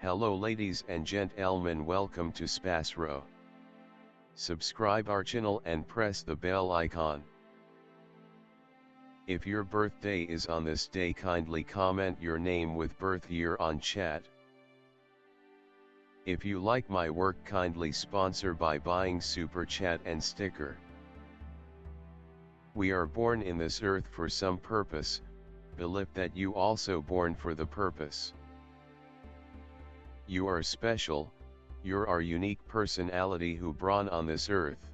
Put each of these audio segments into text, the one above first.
Hello ladies and gentlemen, welcome to SPASRO. Subscribe our channel and press the bell icon. If your birthday is on this day, kindly comment your name with birth year on chat. If you like my work, kindly sponsor by buying super chat and sticker. We are born in this earth for some purpose, believe that you also born for the purpose. You are special, you're our unique personality who born on this earth.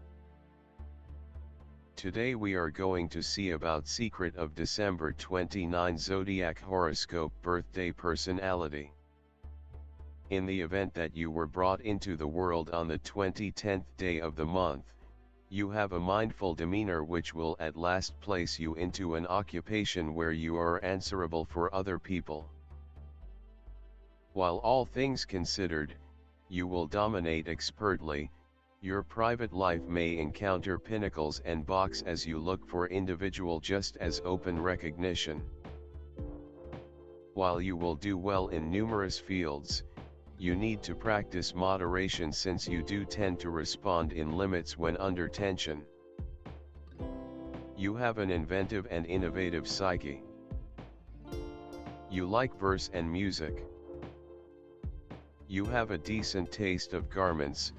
Today we are going to see about secret of December 29 Zodiac horoscope birthday personality. In the event that you were brought into the world on the 10th day of the month, you have a mindful demeanor which will at last place you into an occupation where you are answerable for other people. While all things considered, you will dominate expertly. Your private life may encounter pinnacles and box as you look for individual just as open recognition. While you will do well in numerous fields, you need to practice moderation since you do tend to respond in limits when under tension. You have an inventive and innovative psyche. You like verse and music. You have a decent taste of garments,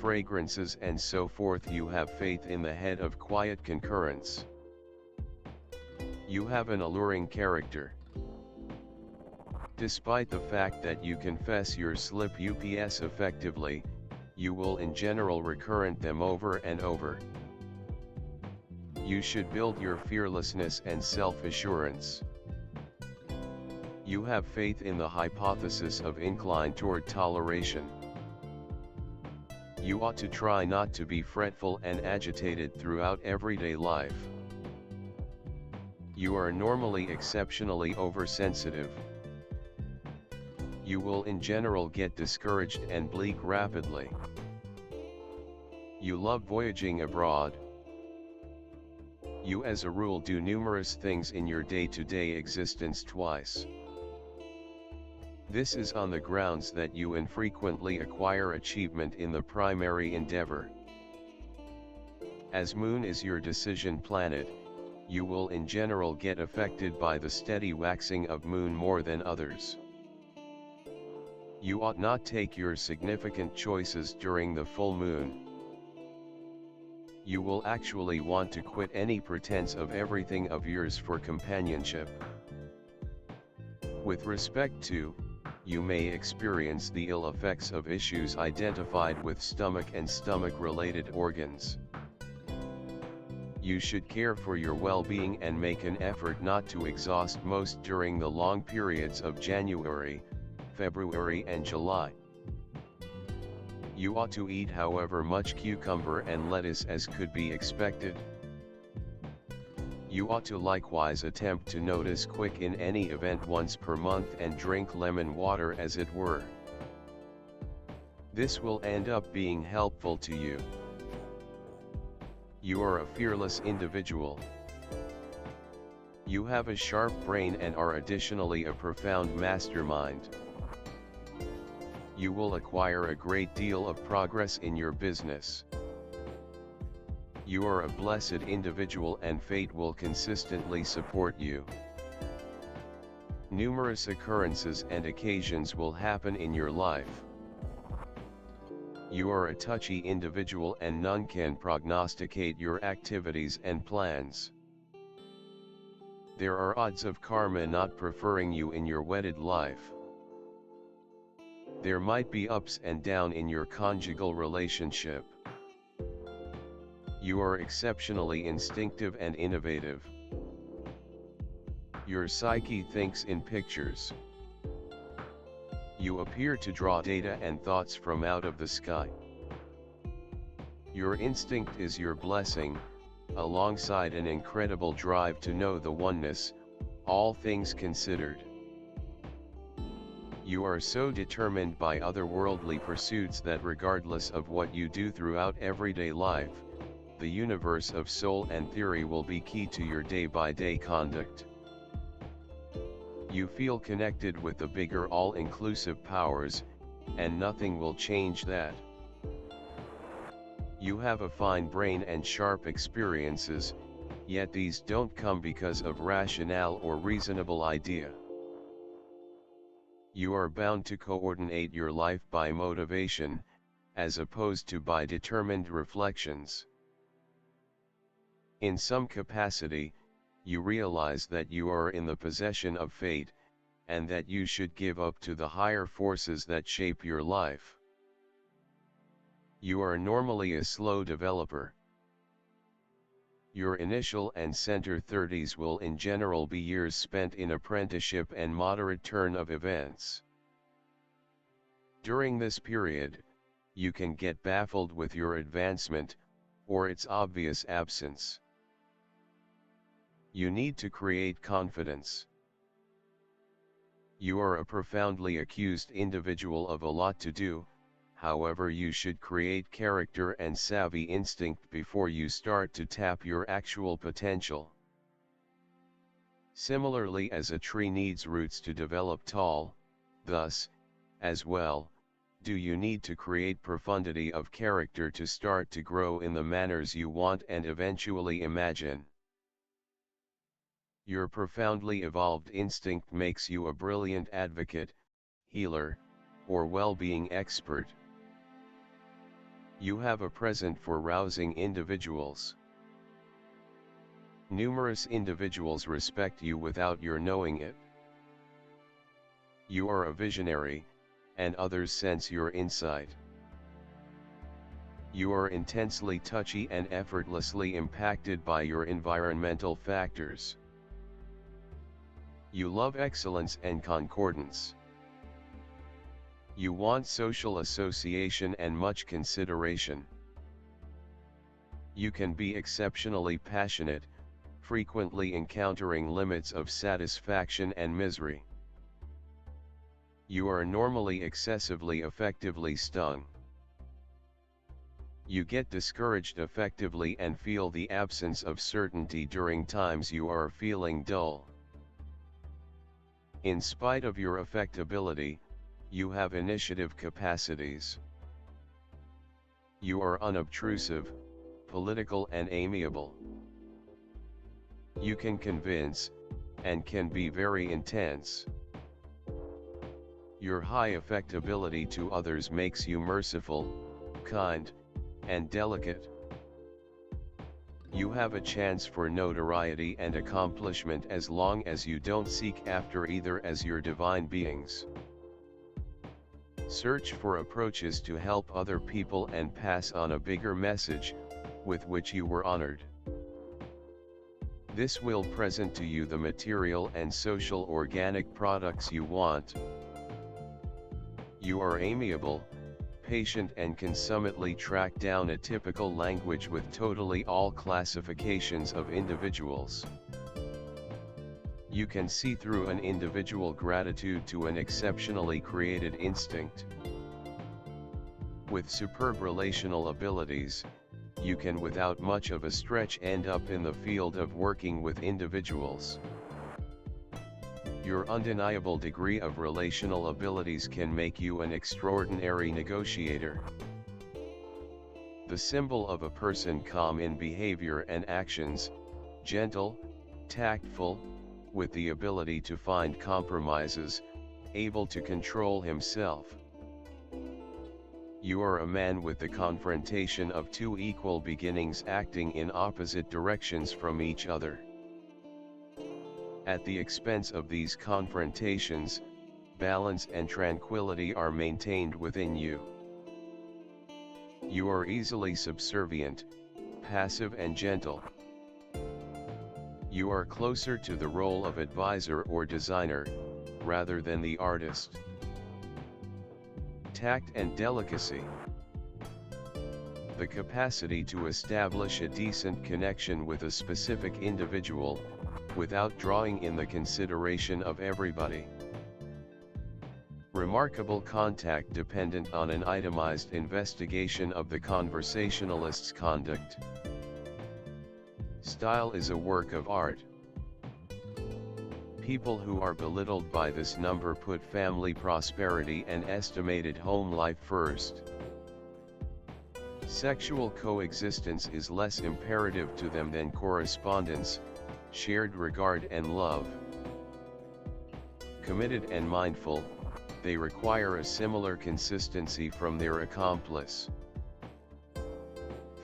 fragrances and so forth. You have faith in the head of quiet concurrence. You have an alluring character. Despite the fact that you confess your slip ups effectively, you will in general recurrent them over and over. You should build your fearlessness and self-assurance. You have faith in the hypothesis of incline toward toleration. You ought to try not to be fretful and agitated throughout everyday life. You are normally exceptionally oversensitive. You will in general get discouraged and bleak rapidly. You love voyaging abroad. You as a rule do numerous things in your day-to-day existence twice. This is on the grounds that you infrequently acquire achievement in the primary endeavor. As Moon is your decision planet, you will in general get affected by the steady waxing of Moon more than others. You ought not take your significant choices during the full moon. You will actually want to quit any pretense of everything of yours for companionship. With respect to, you may experience the ill effects of issues identified with stomach and stomach-related organs. You should care for your well-being and make an effort not to exhaust most during the long periods of January, February and July. You ought to eat however much cucumber and lettuce as could be expected. You ought to likewise attempt to notice quick in any event once per month and drink lemon water as it were. This will end up being helpful to you. You are a fearless individual. You have a sharp brain and are additionally a profound mastermind. You will acquire a great deal of progress in your business. You are a blessed individual and fate will consistently support you. Numerous occurrences and occasions will happen in your life. You are a touchy individual and none can prognosticate your activities and plans. There are odds of karma not preferring you in your wedded life. There might be ups and downs in your conjugal relationship. You are exceptionally instinctive and innovative. Your psyche thinks in pictures. You appear to draw data and thoughts from out of the sky. Your instinct is your blessing, alongside an incredible drive to know the oneness, all things considered. You are so determined by otherworldly pursuits that regardless of what you do throughout everyday life, the universe of soul and theory will be key to your day-by-day conduct. You feel connected with the bigger all-inclusive powers, and nothing will change that. You have a fine brain and sharp experiences, yet these don't come because of rationale or reasonable idea. You are bound to coordinate your life by motivation, as opposed to by determined reflections. In some capacity, you realize that you are in the possession of fate, and that you should give up to the higher forces that shape your life. You are normally a slow developer. Your initial and center 30s will in general be years spent in apprenticeship and moderate turn of events. During this period, you can get baffled with your advancement, or its obvious absence. You need to create confidence. You are a profoundly accused individual of a lot to do. However, you should create character and savvy instinct before you start to tap your actual potential. Similarly, as a tree needs roots to develop tall, thus, as well, do you need to create profundity of character to start to grow in the manners you want and eventually imagine. Your profoundly evolved instinct makes you a brilliant advocate, healer, or well-being expert. You have a present for rousing individuals. Numerous individuals respect you without your knowing it. You are a visionary, and others sense your insight. You are intensely touchy and effortlessly impacted by your environmental factors. You love excellence and concordance. You want social association and much consideration. You can be exceptionally passionate, frequently encountering limits of satisfaction and misery. You are normally excessively effectively stung. You get discouraged effectively and feel the absence of certainty during times you are feeling dull. In spite of your affectability, you have initiative capacities. You are unobtrusive, political and amiable. You can convince, and can be very intense. Your high affectability to others makes you merciful, kind, and delicate. You have a chance for notoriety and accomplishment as long as you don't seek after either as your divine beings. Search for approaches to help other people and pass on a bigger message, with which you were honored. This will present to you the material and social organic products you want. You are amiable, patient and can summitely track down a typical language with totally all classifications of individuals. You can see through an individual gratitude to an exceptionally created instinct. With superb relational abilities, you can without much of a stretch end up in the field of working with individuals. Your undeniable degree of relational abilities can make you an extraordinary negotiator. The symbol of a person calm in behavior and actions, gentle, tactful, with the ability to find compromises, able to control himself. You are a man with the confrontation of two equal beginnings acting in opposite directions from each other. At the expense of these confrontations, balance and tranquility are maintained within you. You are easily subservient, passive and gentle. You are closer to the role of advisor or designer, rather than the artist. Tact and delicacy. The capacity to establish a decent connection with a specific individual, without drawing in the consideration of everybody. Remarkable contact dependent on an itemized investigation of the conversationalist's conduct. Style is a work of art. People who are belittled by this number put family prosperity and estimated home life first. Sexual coexistence is less imperative to them than correspondence, shared regard and love. Committed and mindful, they require a similar consistency from their accomplice.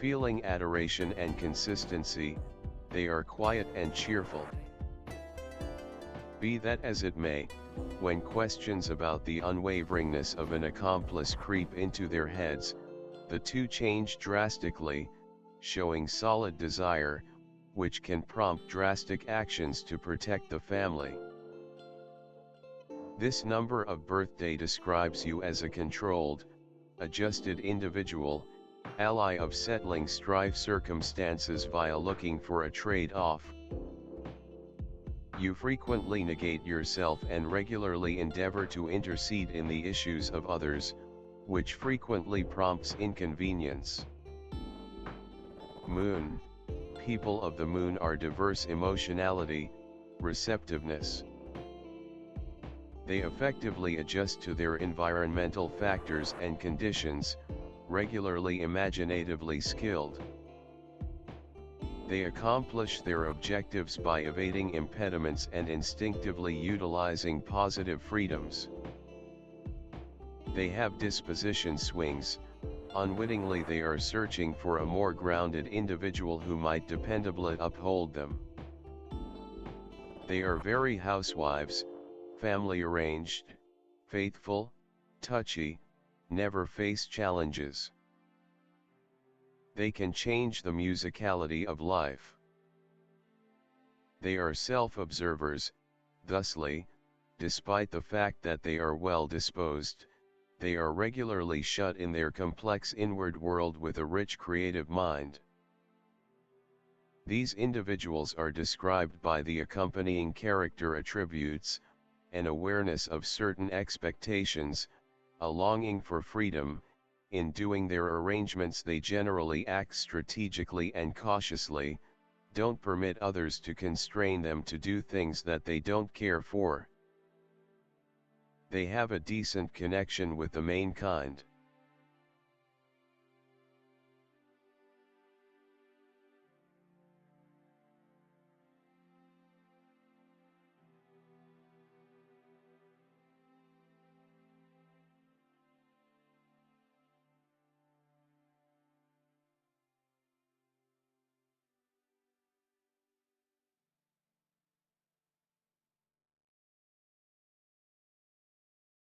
Feeling adoration and consistency, they are quiet and cheerful. Be that as it may, when questions about the unwaveringness of an accomplice creep into their heads, the two change drastically, showing solid desire, which can prompt drastic actions to protect the family. This number of birthday describes you as a controlled, adjusted individual, ally of settling strife circumstances via looking for a trade-off. You frequently negate yourself and regularly endeavor to intercede in the issues of others, which frequently prompts inconvenience. Moon. People of the moon are diverse emotionality, receptiveness. They effectively adjust to their environmental factors and conditions, regularly imaginatively skilled. They accomplish their objectives by evading impediments and instinctively utilizing positive freedoms. They have disposition swings. Unwittingly they are searching for a more grounded individual who might dependably uphold them. They are very housewives, family arranged, faithful, touchy, never face challenges. They can change the musicality of life. They are self-observers, thusly, despite the fact that they are well-disposed, they are regularly shut in their complex inward world with a rich creative mind. These individuals are described by the accompanying character attributes: an awareness of certain expectations, a longing for freedom. In doing their arrangements they generally act strategically and cautiously, don't permit others to constrain them to do things that they don't care for. They have a decent connection with the mankind.